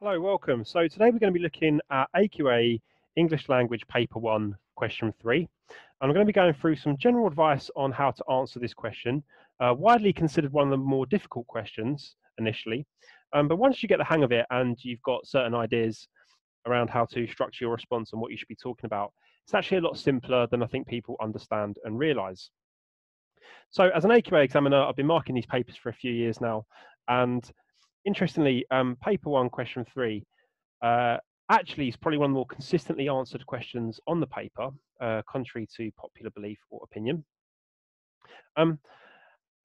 Hello, welcome. So today we're going to be looking at AQA English Language Paper 1, question 3. And I'm going to be going through some general advice on how to answer this question, widely considered one of the more difficult questions initially. But once you get the hang of it and you've got certain ideas around how to structure your response and what you should be talking about, it's actually a lot simpler than I think people understand and realize. So as an AQA examiner, I've been marking these papers for a few years now. And interestingly, paper 1, question 3, uh, actually is probably one of the more consistently answered questions on the paper, contrary to popular belief or opinion. Um,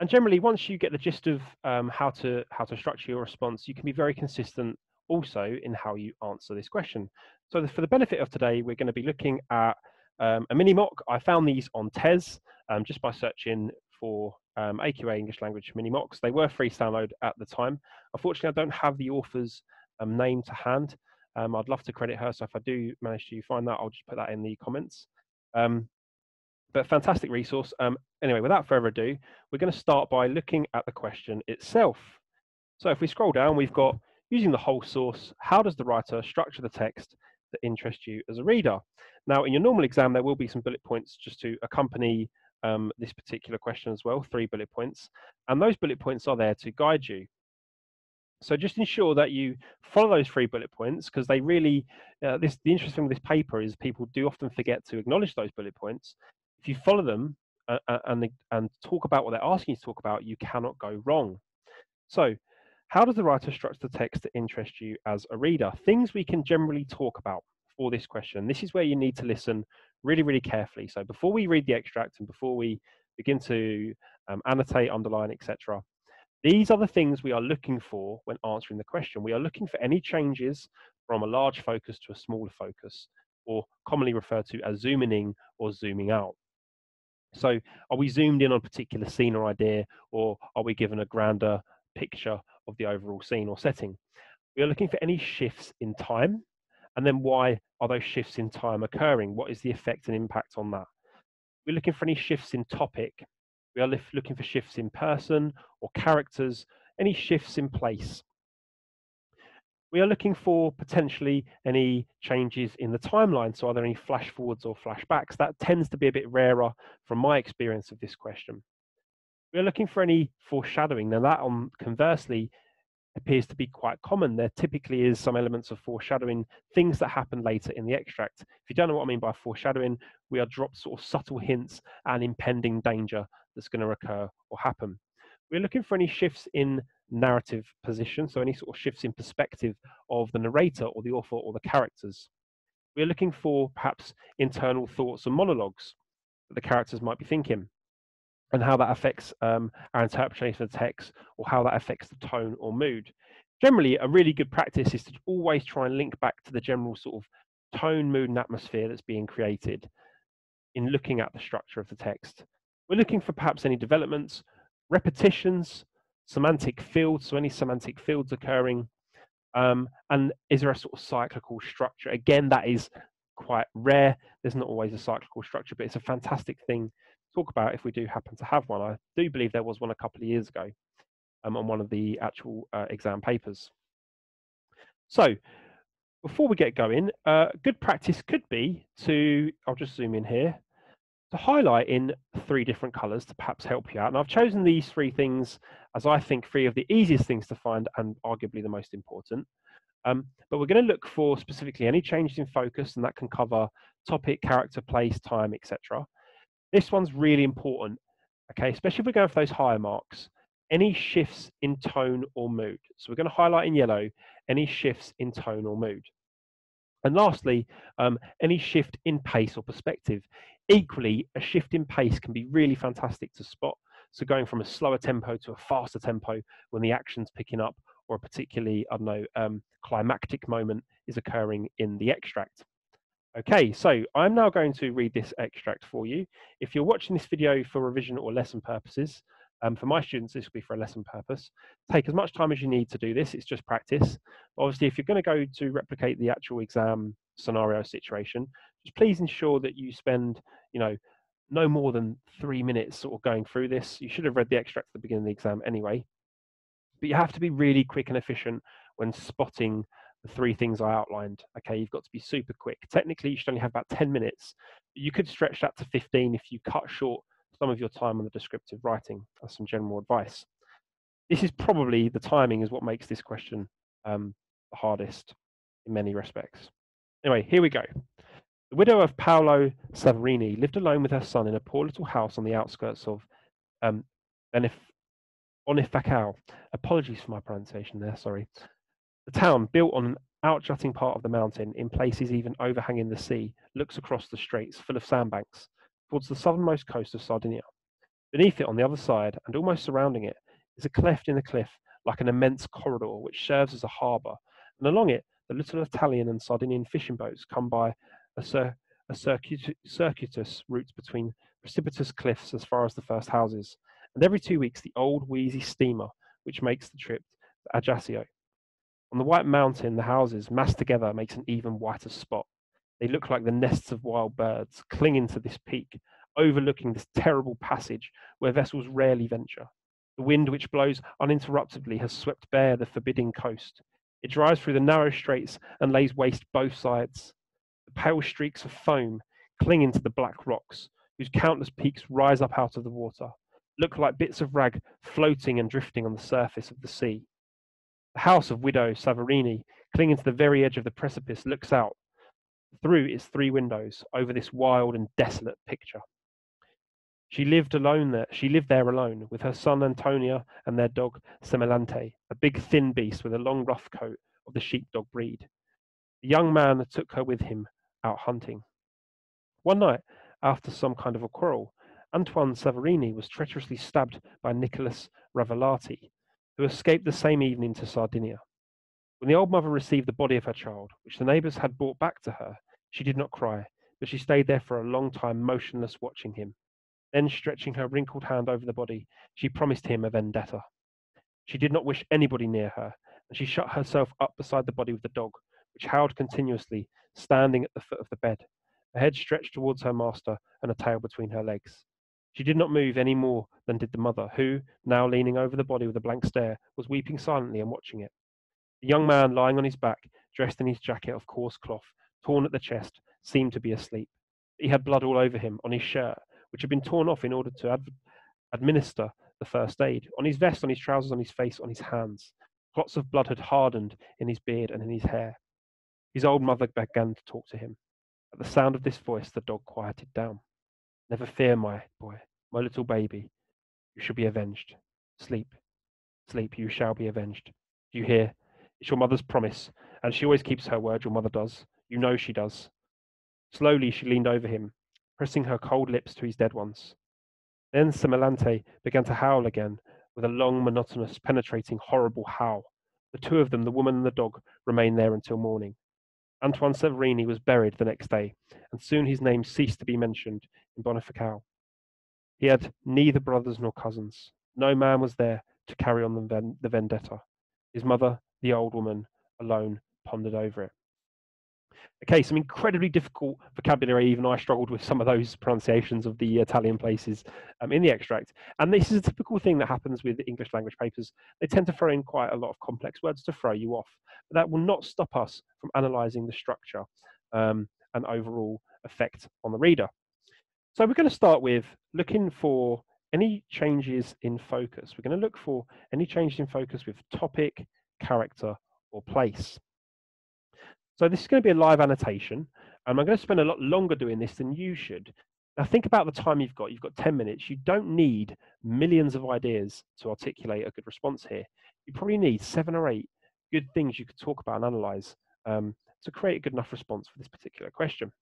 and generally, once you get the gist of how to structure your response, you can be very consistent also in how you answer this question. So for the benefit of today, we're going to be looking at a mini mock. I found these on TES just by searching for AQA English Language mini mocks. They were free to download at the time. Unfortunately, I don't have the author's name to hand. I'd love to credit her, so if I do manage to find that, I'll just put that in the comments. But fantastic resource. Anyway, without further ado, we're going to start by looking at the question itself. So if we scroll down, we've got, using the whole source, how does the writer structure the text that interests you as a reader? Now, in your normal exam, there will be some bullet points just to accompany this particular question as well, 3 bullet points. And those bullet points are there to guide you. So just ensure that you follow those 3 bullet points, because they really, the interesting thing with this paper is people do often forget to acknowledge those bullet points. If you follow them and talk about what they're asking you to talk about, you cannot go wrong. So how does the writer structure the text that interests you as a reader? Things we can generally talk about for this question. This is where you need to listen really, really carefully. So before we read the extract and before we begin to annotate, underline, etc., these are the things we are looking for when answering the question. We are looking for any changes from a large focus to a smaller focus, or commonly referred to as zooming in or zooming out. So are we zoomed in on a particular scene or idea, or are we given a grander picture of the overall scene or setting? We are looking for any shifts in time, and then why are those shifts in time occurring? What is the effect and impact on that? We're looking for any shifts in topic. We are looking for shifts in person or characters, any shifts in place. We are looking for potentially any changes in the timeline. So are there any flash forwards or flashbacks? That tends to be a bit rarer from my experience of this question. We are looking for any foreshadowing. Now that conversely appears to be quite common. There typically is some elements of foreshadowing, things that happen later in the extract. If you don't know what I mean by foreshadowing, we are dropped sort of subtle hints and impending danger that's going to occur or happen. We're looking for any shifts in narrative position, so any sort of shifts in perspective of the narrator or the author or the characters. We're looking for perhaps internal thoughts and monologues that the characters might be thinking, and how that affects our interpretation of the text, or how that affects the tone or mood. Generally, a really good practice is to always try and link back to the general sort of tone, mood, and atmosphere that's being created in looking at the structure of the text. We're looking for perhaps any developments, repetitions, semantic fields, so any semantic fields occurring, and is there a sort of cyclical structure? Again, that is quite rare. There's not always a cyclical structure, but it's a fantastic thing to talk about if we do happen to have one. I do believe there was one a couple of years ago on one of the actual exam papers. So before we get going, good practice could be to, I'll just zoom in here, to highlight in 3 different colors to perhaps help you out. And I've chosen these 3 things as I think 3 of the easiest things to find and arguably the most important. But we're going to look for specifically any changes in focus, and that can cover topic, character, place, time, etc. This one's really important, okay, especially if we're going for those higher marks. Any shifts in tone or mood. So we're going to highlight in yellow any shifts in tone or mood. And lastly, any shift in pace or perspective. Equally, a shift in pace can be really fantastic to spot. So going from a slower tempo to a faster tempo when the action's picking up, or a particularly, I don't know, climactic moment is occurring in the extract. Okay, so I'm now going to read this extract for you. If you're watching this video for revision or lesson purposes, for my students, this will be for a lesson purpose. Take as much time as you need to do this. It's just practice. Obviously, if you're going to go to replicate the actual exam scenario situation, just please ensure that you spend, no more than 3 minutes sort of going through this. You should have read the extract at the beginning of the exam anyway. But you have to be really quick and efficient when spotting the 3 things I outlined. Okay, you've got to be super quick. Technically, you should only have about 10 minutes. But you could stretch that to 15 if you cut short some of your time on the descriptive writing. That's some general advice. This is probably the timing is what makes this question the hardest in many respects. Anyway, here we go. The widow of Paolo Savarini lived alone with her son in a poor little house on the outskirts of um, Bonifacio. Apologies for my pronunciation there, sorry. The town, built on an outjutting part of the mountain, in places even overhanging the sea, looks across the straits, full of sandbanks, towards the southernmost coast of Sardinia. Beneath it, on the other side, and almost surrounding it, is a cleft in the cliff, like an immense corridor which serves as a harbour, and along it the little Italian and Sardinian fishing boats come by a circuitous route between precipitous cliffs as far as the first houses, and every 2 weeks the old wheezy steamer which makes the trip to Ajaccio. On the white mountain, the houses, massed together, makes an even whiter spot. They look like the nests of wild birds, clinging to this peak, overlooking this terrible passage where vessels rarely venture. The wind which blows uninterruptedly has swept bare the forbidding coast. It drives through the narrow straits and lays waste both sides. The pale streaks of foam clinging to the black rocks, whose countless peaks rise up out of the water, look like bits of rag floating and drifting on the surface of the sea. The house of widow Savarini, clinging to the very edge of the precipice, looks out through its 3 windows over this wild and desolate picture. She lived there alone, with her son Antonia and their dog Semilante, a big thin beast with a long rough coat of the sheepdog breed. The young man took her with him out hunting. One night, after some kind of a quarrel, Antoine Savarini was treacherously stabbed by Nicholas Ravellati, who escaped the same evening to Sardinia. When the old mother received the body of her child, which the neighbours had brought back to her, she did not cry, but she stayed there for a long time motionless, watching him. Then, stretching her wrinkled hand over the body, she promised him a vendetta. She did not wish anybody near her, and she shut herself up beside the body with the dog, which howled continuously, standing at the foot of the bed, a head stretched towards her master and a tail between her legs. She did not move any more than did the mother, who, now leaning over the body with a blank stare, was weeping silently and watching it. The young man, lying on his back, dressed in his jacket of coarse cloth, torn at the chest, seemed to be asleep. He had blood all over him, on his shirt, which had been torn off in order to administer the first aid, on his vest, on his trousers, on his face, on his hands. Clots of blood had hardened in his beard and in his hair. His old mother began to talk to him. At the sound of this voice, the dog quieted down. Never fear, my boy, my little baby. You shall be avenged. Sleep, sleep, you shall be avenged. Do you hear? It's your mother's promise, and she always keeps her word, your mother does. You know she does. Slowly she leaned over him, pressing her cold lips to his dead ones. Then Semilante began to howl again, with a long, monotonous, penetrating, horrible howl. The 2 of them, the woman and the dog, remained there until morning. Antoine Severini was buried the next day, and soon his name ceased to be mentioned in Bonifacio. He had neither brothers nor cousins. No man was there to carry on the vendetta. His mother, the old woman, alone pondered over it. Okay, some incredibly difficult vocabulary. Even I struggled with some of those pronunciations of the Italian places in the extract. And this is a typical thing that happens with English language papers. They tend to throw in quite a lot of complex words to throw you off. But that will not stop us from analysing the structure and overall effect on the reader. So we're going to start with looking for any changes in focus. We're going to look for any changes in focus with topic, character, or place. So this is going to be a live annotation, and I'm going to spend a lot longer doing this than you should. Now think about the time you've got. You've got 10 minutes. You don't need millions of ideas to articulate a good response here. You probably need 7 or 8 good things you could talk about and analyze to create a good enough response for this particular question.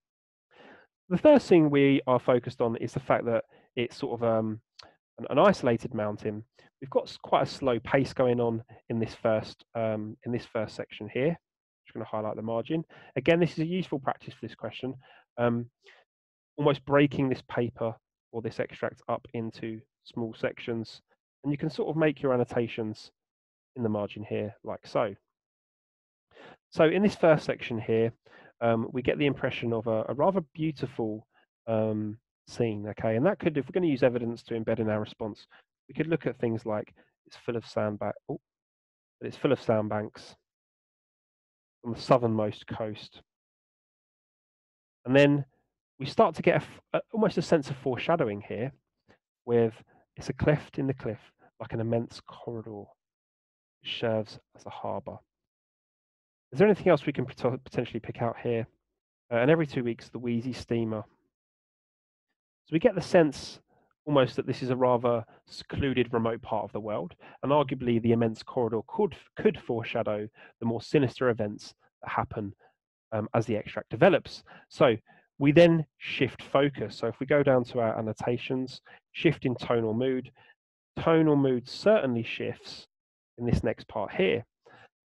The first thing we are focused on is the fact that it's sort of an isolated mountain. We've got quite a slow pace going on in this first section here. Just going to highlight the margin. Again, this is a useful practice for this question. Almost breaking this paper or this extract up into small sections, and you can sort of make your annotations in the margin here, like so. So in this first section here, we get the impression of a rather beautiful scene, okay? And that could, if we're going to use evidence to embed in our response, we could look at things like it's full of sandbanks. on the southernmost coast. And then we start to get almost a sense of foreshadowing here with it's a cleft in the cliff, like an immense corridor which serves as a harbour. Is there anything else we can potentially pick out here? And every 2 weeks, the wheezy steamer. So we get the sense almost that this is a rather secluded, remote part of the world, and arguably the immense corridor could foreshadow the more sinister events that happen as the extract develops. So we then shift focus. So if we go down to our annotations, shift in tonal mood certainly shifts in this next part here.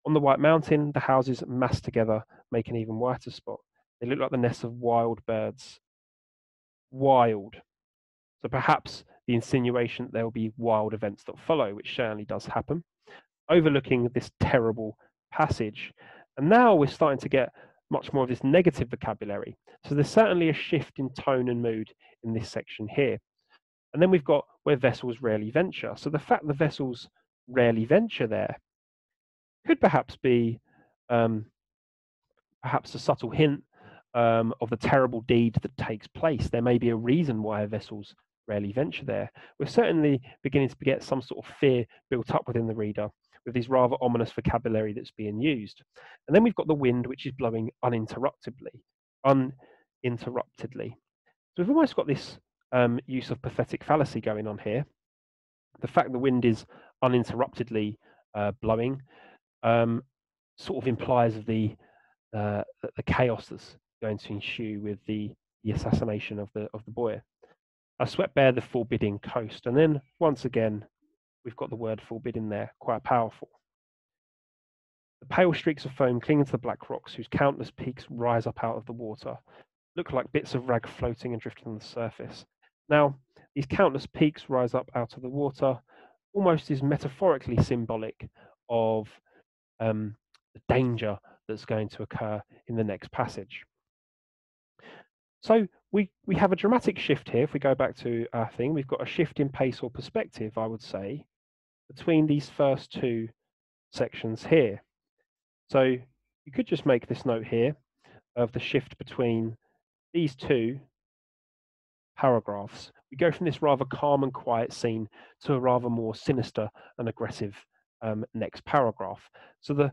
On the White Mountain, the houses mass together make an even whiter spot. They look like the nests of wild birds. Wild. So perhaps the insinuation that there will be wild events that follow, which certainly does happen, overlooking this terrible passage. And now we're starting to get much more of this negative vocabulary. So there's certainly a shift in tone and mood in this section here. And then we've got where vessels rarely venture. So the fact the vessels rarely venture there could perhaps be perhaps a subtle hint of the terrible deed that takes place. There may be a reason why vessels rarely venture there. We're certainly beginning to get some sort of fear built up within the reader with this rather ominous vocabulary that's being used. And then we've got the wind, which is blowing uninterruptedly. So we've almost got this use of pathetic fallacy going on here. The fact the wind is uninterruptedly blowing sort of implies the chaos that's going to ensue with the assassination of the boy. I swept bare the forbidding coast, and then once again we've got the word forbidden there, quite powerful. The pale streaks of foam clinging to the black rocks, whose countless peaks rise up out of the water, look like bits of rag floating and drifting on the surface. Now, these countless peaks rise up out of the water almost is metaphorically symbolic of the danger that's going to occur in the next passage. So we have a dramatic shift here. If we go back to our thing, we've got a shift in pace or perspective, I would say, between these first two sections here. So you could just make this note here of the shift between these two paragraphs. We go from this rather calm and quiet scene to a rather more sinister and aggressive next paragraph. So the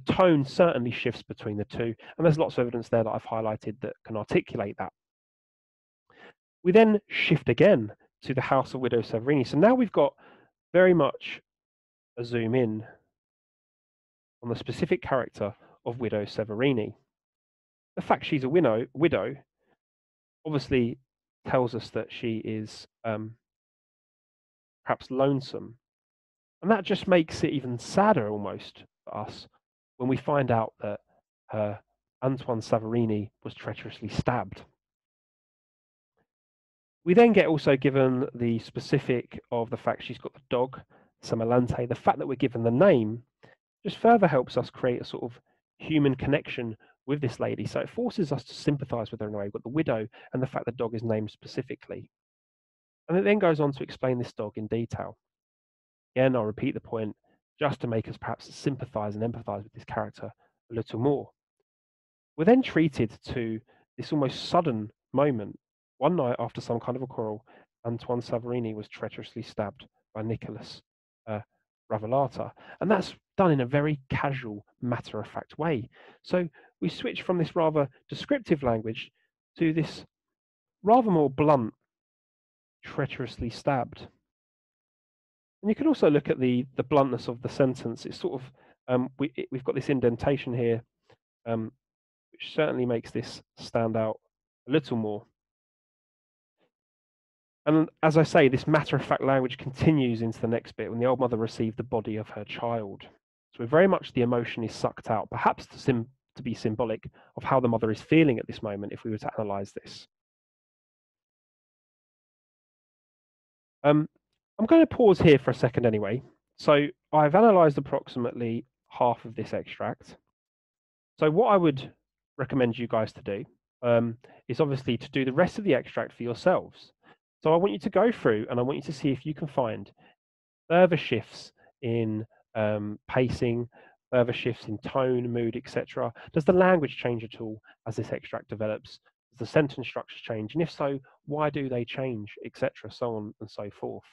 tone certainly shifts between the two, and there's lots of evidence there that I've highlighted that can articulate that. We then shift again to the house of Widow Severini. So now we've got very much a zoom in on the specific character of Widow Severini. The fact she's a widow obviously tells us that she is perhaps lonesome, and that just makes it even sadder almost for us when we find out that her Antoine Severini was treacherously stabbed. We then get also given the specific of the fact she's got the dog, Semolante. The fact that we're given the name just further helps us create a sort of human connection with this lady. So it forces us to sympathize with her in a way. We've got the widow and the fact the dog is named specifically. And it then goes on to explain this dog in detail. Again, I'll repeat the point just to make us perhaps sympathize and empathize with this character a little more. We're then treated to this almost sudden moment. One night after some kind of a quarrel, Antoine Severini was treacherously stabbed by Nicholas Ravolata. And that's done in a very casual, matter-of-fact way. So we switch from this rather descriptive language to this rather more blunt, treacherously stabbed. And you can also look at the bluntness of the sentence. It's sort of, we've got this indentation here, which certainly makes this stand out a little more. And as I say, this matter-of-fact language continues into the next bit when the old mother received the body of her child. So very much the emotion is sucked out, perhaps to be symbolic of how the mother is feeling at this moment if we were to analyze this. I'm going to pause here for a second anyway. So I've analyzed approximately half of this extract. So what I would recommend you guys to do is obviously to do the rest of the extract for yourselves. So I want you to go through and I want you to see if you can find further shifts in pacing, further shifts in tone, mood, etc.? Does the language change at all as this extract develops? Does the sentence structure change? And if so, why do they change, etc., so on and so forth?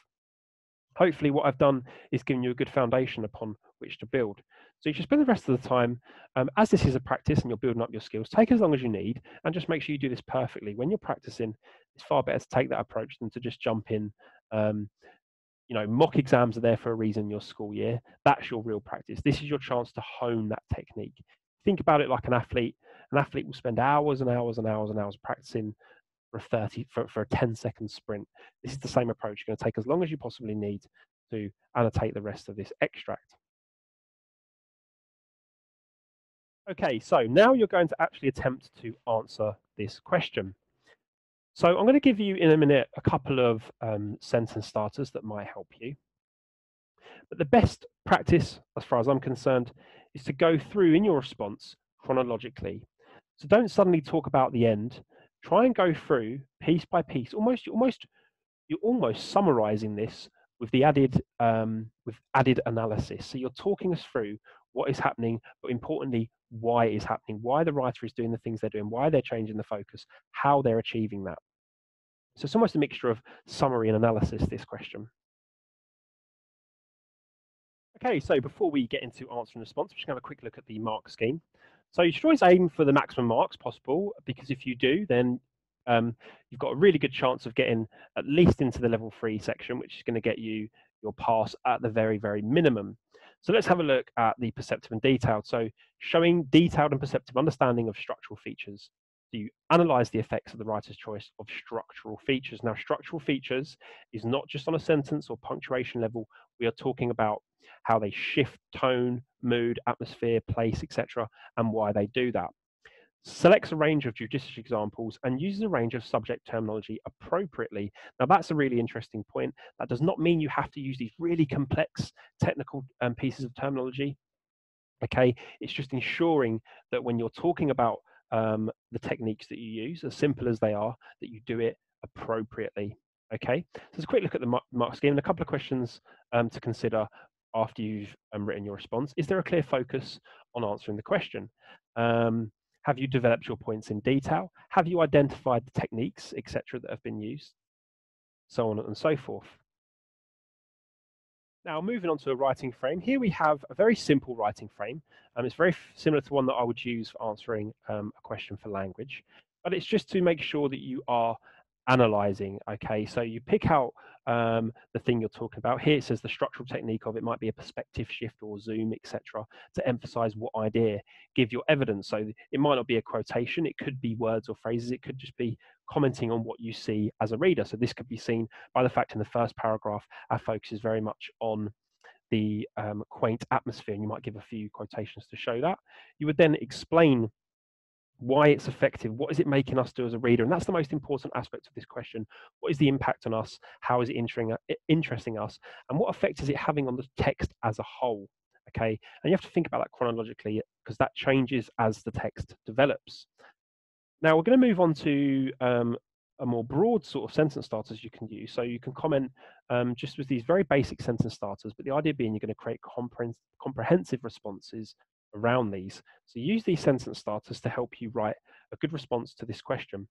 Hopefully what I've done is given you a good foundation upon which to build. So you should spend the rest of the time, as this is a practice and you're building up your skills, take as long as you need and just make sure you do this perfectly. When you're practicing, it's far better to take that approach than to just jump in. Um, Mock exams are there for a reason in your school year. That's your real practice. This is your chance to hone that technique. Think about it like an athlete. An athlete will spend hours and hours and hours and hours practicing for a 10-second sprint. This is the same approach. You're going to take as long as you possibly need to annotate the rest of this extract. Okay, so now you're going to actually attempt to answer this question. So I'm going to give you in a minute a couple of sentence starters that might help you. But the best practice, as far as I'm concerned, is to go through in your response chronologically. So don't suddenly talk about the end. Try and go through piece by piece, you're almost summarizing this with the added analysis. So you're talking us through what is happening, but importantly, why it is happening, why the writer is doing the things they're doing, why they're changing the focus, how they're achieving that. So it's almost a mixture of summary and analysis, this question. Okay, so before we get into answer and response, we're just going to have a quick look at the mark scheme. So you should always aim for the maximum marks possible, because if you do, then you've got a really good chance of getting at least into the level 3 section, which is going to get you your pass at the very, very minimum. So let's have a look at the perceptive and detailed. So showing detailed and perceptive understanding of structural features. So you analyze the effects of the writer's choice of structural features. Now, structural features is not just on a sentence or punctuation level. We are talking about how they shift tone, mood, atmosphere, place, etc., and why they do that. Selects a range of judicious examples and uses a range of subject terminology appropriately. Now, that's a really interesting point. That does not mean you have to use these really complex technical pieces of terminology. Okay, it's just ensuring that when you're talking about the techniques that you use, as simple as they are, that you do it appropriately. Okay, so let's a quick look at the mark scheme and a couple of questions to consider after you've written your response. Is there a clear focus on answering the question? Have you developed your points in detail? Have you identified the techniques, etc., that have been used? So on and so forth. Now, moving on to a writing frame, here we have a very simple writing frame. It's very similar to one that I would use for answering a question for language, but it's just to make sure that you are analyzing. Okay, so you pick out the thing you're talking about. Here it says the structural technique of it might be a perspective shift or zoom, etc., to emphasize what idea, give your evidence. So it might not be a quotation, it could be words or phrases, it could just be commenting on what you see as a reader. So this could be seen by the fact in the first paragraph, our focus is very much on the quaint atmosphere, and you might give a few quotations to show that. You would then explain why it's effective, what is it making us do as a reader, and that's the most important aspect of this question. What is the impact on us? How is it interesting us? And what effect is it having on the text as a whole? Okay, and you have to think about that chronologically, because that changes as the text develops. Now we're going to move on to a more broad sort of sentence starters you can use. So you can comment just with these very basic sentence starters, but the idea being you're going to create comprehensive responses around these. So use these sentence starters to help you write a good response to this question.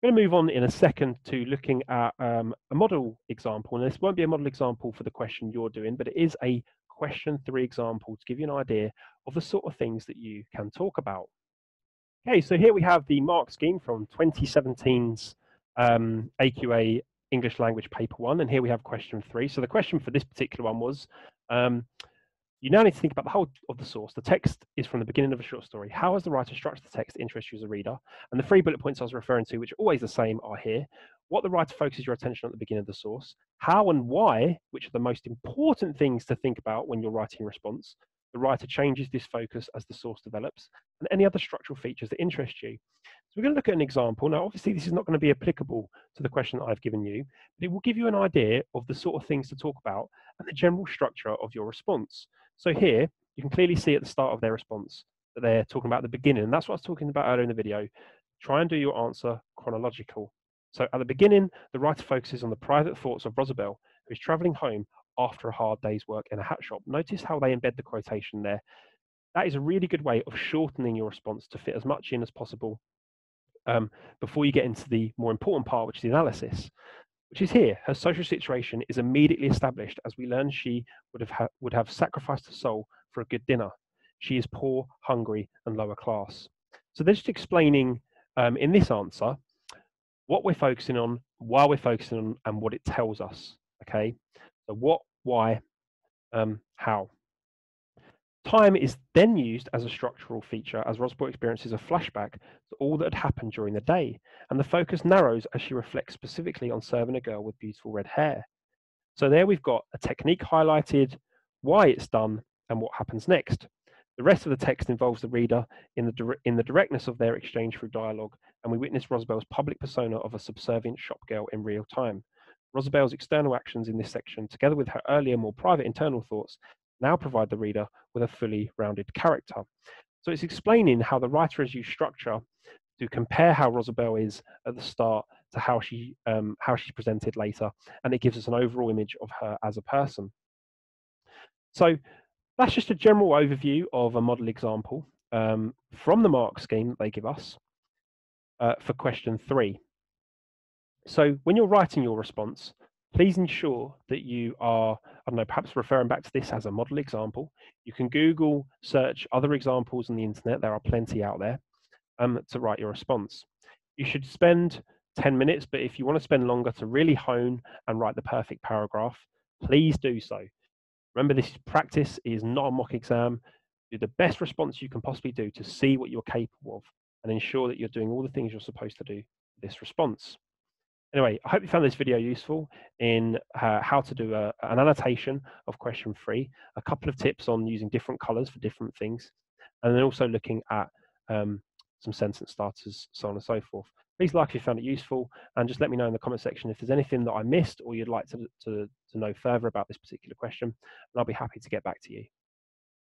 I'm going to move on in a second to looking at a model example, and this won't be a model example for the question you're doing, but it is a question 3 example to give you an idea of the sort of things that you can talk about. Okay, so here we have the mark scheme from 2017's AQA English Language Paper 1, and here we have question 3. So the question for this particular one was, you now need to think about the whole of the source. The text is from the beginning of a short story. How has the writer structured the text to interest you as a reader? And the 3 bullet points I was referring to, which are always the same, are here. What the writer focuses your attention on at the beginning of the source. How and why, which are the most important things to think about when you're writing a response. The writer changes this focus as the source develops, and any other structural features that interest you. So we're going to look at an example. Now, obviously, this is not going to be applicable to the question that I've given you, but it will give you an idea of the sort of things to talk about and the general structure of your response. So here, you can clearly see at the start of their response that they're talking about the beginning, and that's what I was talking about earlier in the video. Try and do your answer chronological. So at the beginning, the writer focuses on the private thoughts of Rosabelle, who is traveling home after a hard day's work in a hat shop. Notice how they embed the quotation there. that is a really good way of shortening your response to fit as much in as possible before you get into the more important part, which is the analysis, which is here. Her social situation is immediately established as we learn she would have sacrificed her soul for a good dinner. She is poor, hungry, and lower class. So they're just explaining in this answer what we're focusing on, why we're focusing on, and what it tells us. Okay, so what, why, how. Time is then used as a structural feature as Roswell experiences a flashback to all that had happened during the day, and the focus narrows as she reflects specifically on serving a girl with beautiful red hair. So there we've got a technique highlighted, why it's done, and what happens next. The rest of the text involves the reader in the directness of their exchange through dialogue, and we witness Rosabelle's public persona of a subservient shop girl in real time. Rosabelle's external actions in this section, together with her earlier, more private internal thoughts, now provide the reader with a fully rounded character. So it's explaining how the writer has used structure to compare how Rosabelle is at the start to how she's presented later, and it gives us an overall image of her as a person. So that's just a general overview of a model example from the mark scheme that they give us for question 3. So when you're writing your response, please ensure that you are, I don't know, perhaps referring back to this as a model example. You can Google search other examples on the internet. There are plenty out there to write your response. You should spend 10 minutes, but if you want to spend longer to really hone and write the perfect paragraph, please do so. Remember, this is practice, it is not a mock exam. Do the best response you can possibly do to see what you're capable of and ensure that you're doing all the things you're supposed to do with this response. Anyway, I hope you found this video useful in how to do an annotation of question 3, a couple of tips on using different colors for different things, and then also looking at some sentence starters, so on and so forth. Please like if you found it useful, and just let me know in the comment section if there's anything that I missed or you'd like to know further about this particular question, and I'll be happy to get back to you.